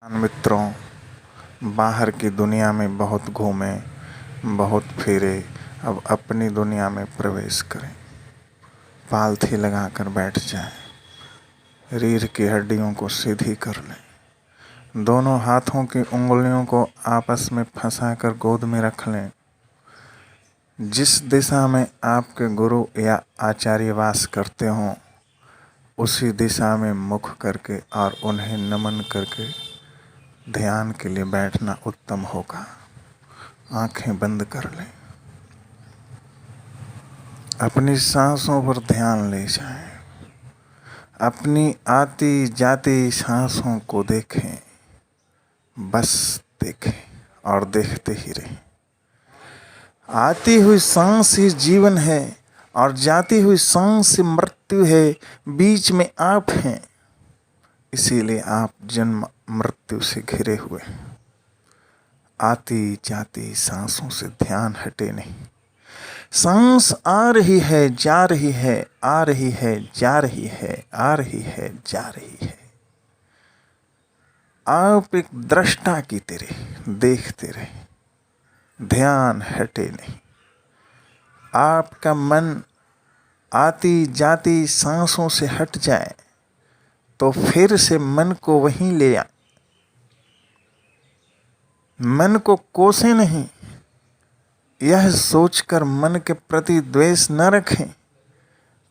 मित्रों, बाहर की दुनिया में बहुत घूमे, बहुत फिरे, अब अपनी दुनिया में प्रवेश करें। पालथी लगाकर बैठ जाएं, रीढ़ की हड्डियों को सीधी कर लें, दोनों हाथों की उंगलियों को आपस में फंसाकर गोद में रख लें। जिस दिशा में आपके गुरु या आचार्य वास करते हों, उसी दिशा में मुख करके और उन्हें नमन करके ध्यान के लिए बैठना उत्तम होगा। आंखें बंद कर लें, अपनी सांसों पर ध्यान ले जाएं, अपनी आती जाती सांसों को देखें, बस देखें और देखते ही रहें। आती हुई सांस ही जीवन है और जाती हुई सांस से मृत्यु है, बीच में आप हैं। इसीलिए आप जन्म मृत्यु से घिरे हुए हैं। आती जाती सांसों से ध्यान हटे नहीं। सांस आ रही है, जा रही है, आ रही है, जा रही है, आ रही है, जा रही है। आप एक दृष्टा की तरह देखते रहे, ध्यान हटे नहीं। आपका मन आती जाती सांसों से हट जाए तो फिर से मन को वहीं ले आए। मन को कोसे नहीं, यह सोचकर मन के प्रति द्वेष न रखें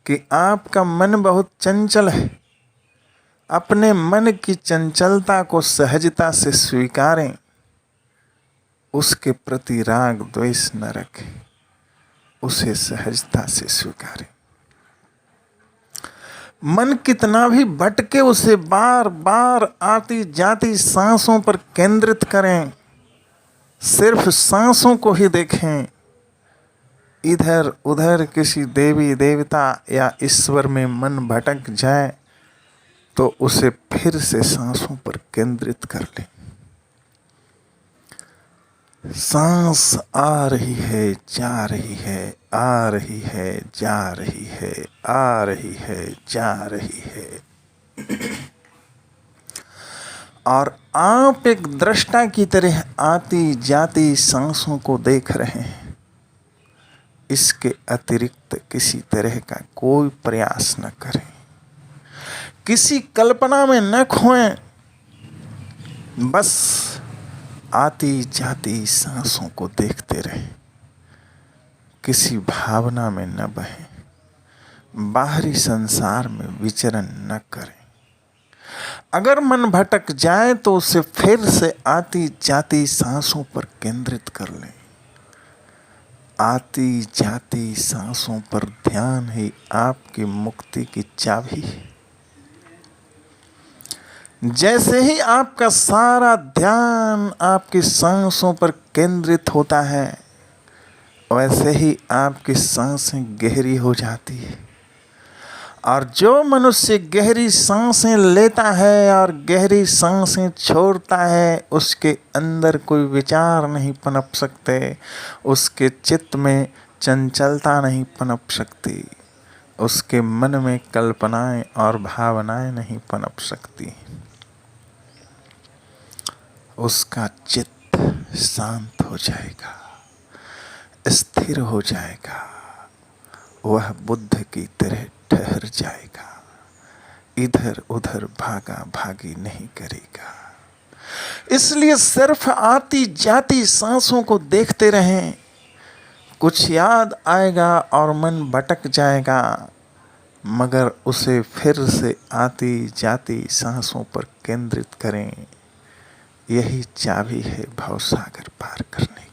कि आपका मन बहुत चंचल है। अपने मन की चंचलता को सहजता से स्वीकारें, उसके प्रति राग द्वेष न रखें, उसे सहजता से स्वीकारें। मन कितना भी भटके उसे बार बार आती जाती सांसों पर केंद्रित करें। सिर्फ सांसों को ही देखें। इधर उधर किसी देवी देवता या ईश्वर में मन भटक जाए तो उसे फिर से सांसों पर केंद्रित कर लें। सांस आ रही है, जा रही है, आ रही है, जा रही है, आ रही है, जा रही है। और आप एक दृष्टा की तरह आती जाती सांसों को देख रहे हैं। इसके अतिरिक्त किसी तरह का कोई प्रयास न करें, किसी कल्पना में न खोएं। बस आती जाती सांसों को देखते रहें, किसी भावना में न बहें, बाहरी संसार में विचरण न करें। अगर मन भटक जाए तो उसे फिर से आती जाती सांसों पर केंद्रित कर लें। आती जाती सांसों पर ध्यान ही आपकी मुक्ति की चाबी है। जैसे ही आपका सारा ध्यान आपकी सांसों पर केंद्रित होता है, वैसे ही आपकी सांसें गहरी हो जाती है। और जो मनुष्य गहरी सांसें लेता है और गहरी सांसें छोड़ता है, उसके अंदर कोई विचार नहीं पनप सकते, उसके चित्त में चंचलता नहीं पनप सकती, उसके मन में कल्पनाएं और भावनाएं नहीं पनप सकती। उसका चित्त शांत हो जाएगा, स्थिर हो जाएगा, वह बुद्ध की तरह ठहर जाएगा, इधर उधर भागा भागी नहीं करेगा। इसलिए सिर्फ आती जाती सांसों को देखते रहें। कुछ याद आएगा और मन भटक जाएगा, मगर उसे फिर से आती जाती सांसों पर केंद्रित करें। यही चाबी है भवसागर पार करने की।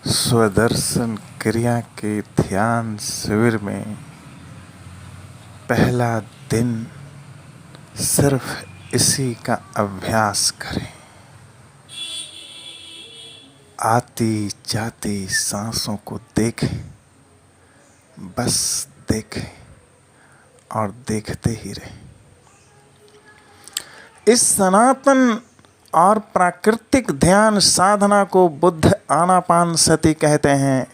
स्वदर्शन क्रिया के ध्यान शिविर में पहला दिन सिर्फ इसी का अभ्यास करें। आती जाती सांसों को देखें, बस देखें और देखते ही रहें। इस सनातन और प्राकृतिक ध्यान साधना को बुद्ध आनापानसति कहते हैं।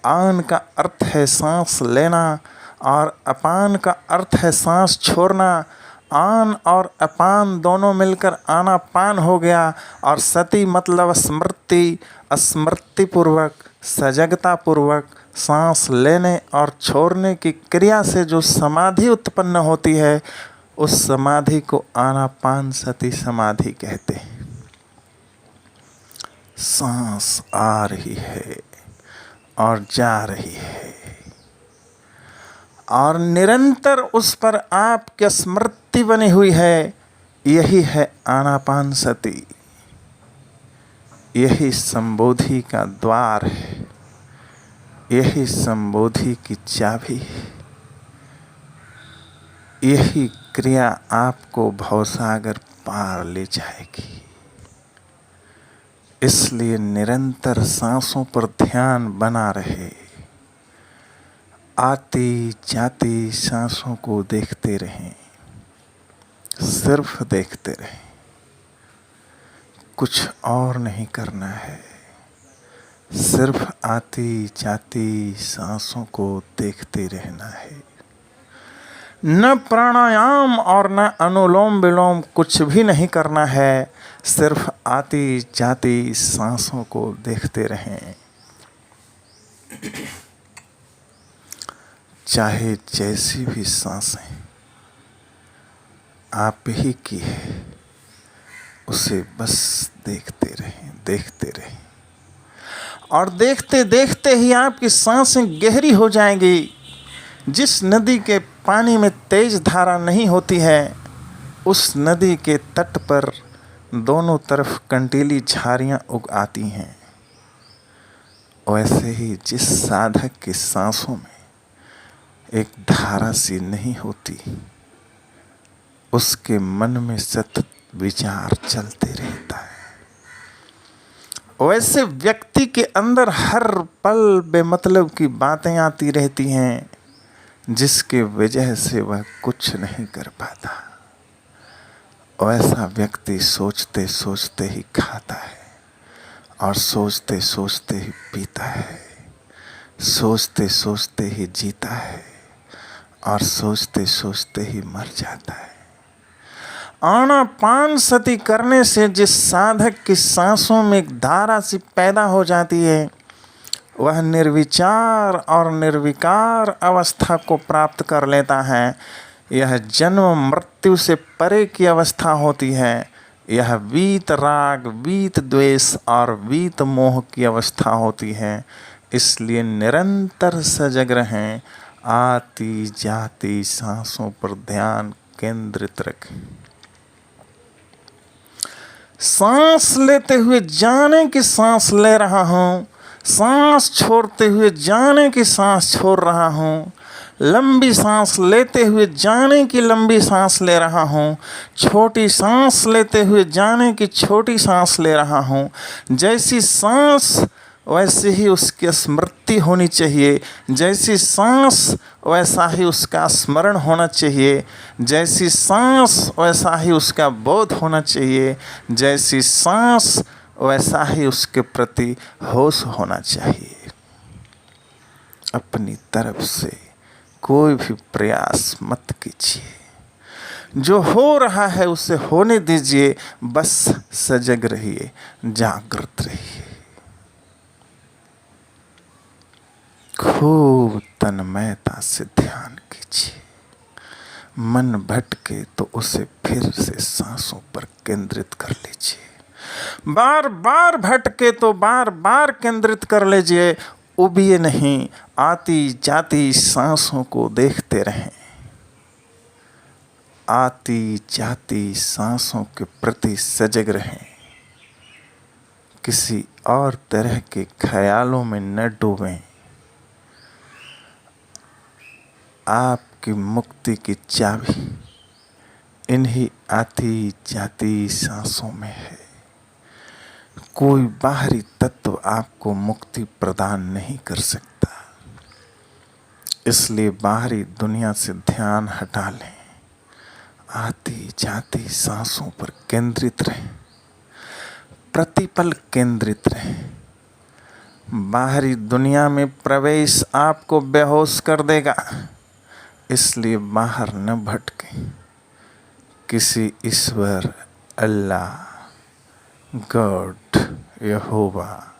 आन का अर्थ है सांस लेना और अपान का अर्थ है सांस छोड़ना। आन और अपान दोनों मिलकर आनापान हो गया। और सती मतलब स्मृति, स्मृति पूर्वक, सजगता पूर्वक सांस लेने और छोड़ने की क्रिया से जो समाधि उत्पन्न होती है, उस समाधि को आनापान सती समाधि कहते हैं। सांस आ रही है और जा रही है और निरंतर उस पर आपकी स्मृति बनी हुई है। यही है आनापान सती, यही संबोधि का द्वार है, यही संबोधि की चाबी है। यही क्रिया आपको भवसागर पार ले जाएगी। इसलिए निरंतर सांसों पर ध्यान बना रहे। आती जाती सांसों को देखते रहें, सिर्फ देखते रहें, कुछ और नहीं करना है। सिर्फ आती जाती सांसों को देखते रहना है। न प्राणायाम और न अनुलोम विलोम कुछ भी नहीं करना है। सिर्फ आती जाती सांसों को देखते रहें। चाहे जैसी भी सांसें आप ही की है, उसे बस देखते रहें, देखते रहें। और देखते देखते ही आपकी सांसें गहरी हो जाएंगी। जिस नदी के पानी में तेज धारा नहीं होती है, उस नदी के तट पर दोनों तरफ कंटीली झाड़ियाँ उग आती हैं। वैसे ही जिस साधक की सांसों में एक धारा सी नहीं होती, उसके मन में सतत विचार चलते रहता है। वैसे व्यक्ति के अंदर हर पल बेमतलब की बातें आती रहती हैं, जिसके वजह से वह कुछ नहीं कर पाता। वैसा व्यक्ति सोचते सोचते ही खाता है और सोचते सोचते ही पीता है, सोचते सोचते ही जीता है और सोचते सोचते ही मर जाता है। आनापान सती करने से जिस साधक की सांसों में एक धारा सी पैदा हो जाती है, वह निर्विचार और निर्विकार अवस्था को प्राप्त कर लेता है। यह जन्म मृत्यु से परे की अवस्था होती है। यह वीत राग, वीत द्वेष और वीत मोह की अवस्था होती है। इसलिए निरंतर सजग रहें। आती जाती सांसों पर ध्यान केंद्रित रखें। सांस लेते हुए जाने की सांस ले रहा हूँ, सांस छोड़ते हुए जाने की सांस छोड़ रहा हूँ, लंबी सांस लेते हुए जाने की लंबी सांस ले रहा हूँ, छोटी सांस लेते हुए जाने की छोटी सांस ले रहा हूँ। जैसी सांस वैसे ही उसकी स्मृति होनी चाहिए। जैसी सांस वैसा ही उसका स्मरण होना चाहिए। जैसी सांस वैसा ही उसका बोध होना चाहिए। जैसी सांस वैसा ही उसके प्रति होश होना चाहिए। अपनी तरफ से कोई भी प्रयास मत कीजिए। जो हो रहा है उसे होने दीजिए। बस सजग रहिए, जागृत रहिए। खूब तन्मयता से ध्यान कीजिए। मन भटके तो उसे फिर से सांसों पर केंद्रित कर लीजिए। बार बार भटके तो बार बार केंद्रित कर लीजिए। उबिए नहीं, आती जाती सांसों को देखते रहें। आती जाती सांसों के प्रति सजग रहें। किसी और तरह के ख्यालों में न डूबें। आपकी मुक्ति की चाबी इन्हीं आती जाती सांसों में है। कोई बाहरी तत्व आपको मुक्ति प्रदान नहीं कर सकता। इसलिए बाहरी दुनिया से ध्यान हटा लें। आती जाती सांसों पर केंद्रित रहें। प्रतिपल केंद्रित रहें। बाहरी दुनिया में प्रवेश आपको बेहोश कर देगा। इसलिए बाहर न भटकें, किसी ईश्वर, अल्लाह, गॉड, यहोवा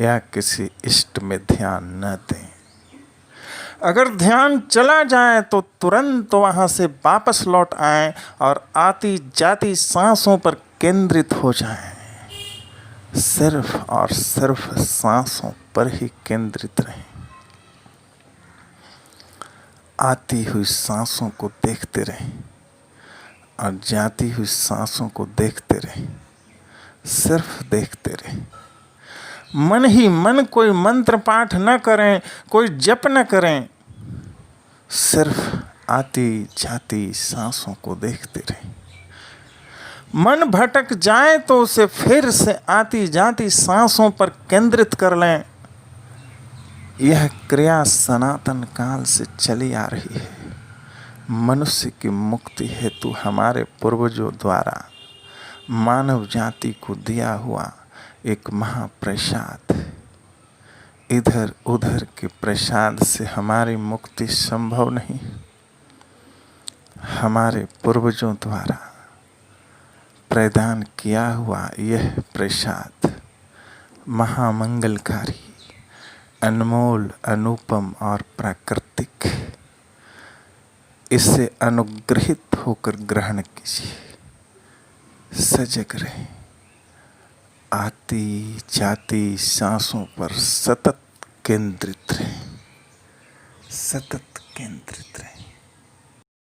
या किसी इष्ट में ध्यान न दें। अगर ध्यान चला जाए तो तुरंत वहाँ से वापस लौट आएं और आती जाती सांसों पर केंद्रित हो जाएं। सिर्फ और सिर्फ सांसों पर ही केंद्रित रहें। आती हुई सांसों को देखते रहें और जाती हुई सांसों को देखते रहें। सिर्फ देखते रहें। मन ही मन कोई मंत्र पाठ न करें, कोई जप न करें, सिर्फ आती जाती सांसों को देखते रहें। मन भटक जाए तो उसे फिर से आती जाती सांसों पर केंद्रित कर लें। यह क्रिया सनातन काल से चली आ रही है। मनुष्य की मुक्ति हेतु हमारे पूर्वजों द्वारा मानव जाति को दिया हुआ एक महाप्रसाद। इधर उधर के प्रसाद से हमारी मुक्ति संभव नहीं। हमारे पूर्वजों द्वारा प्रदान किया हुआ यह प्रसाद महामंगलकारी, अनमोल, अनुपम और प्राकृतिक। इससे अनुग्रहित होकर ग्रहण कीजिए। सजग रहें। आती जाती सांसों पर सतत केंद्रित रहें। सतत केंद्रित रहें।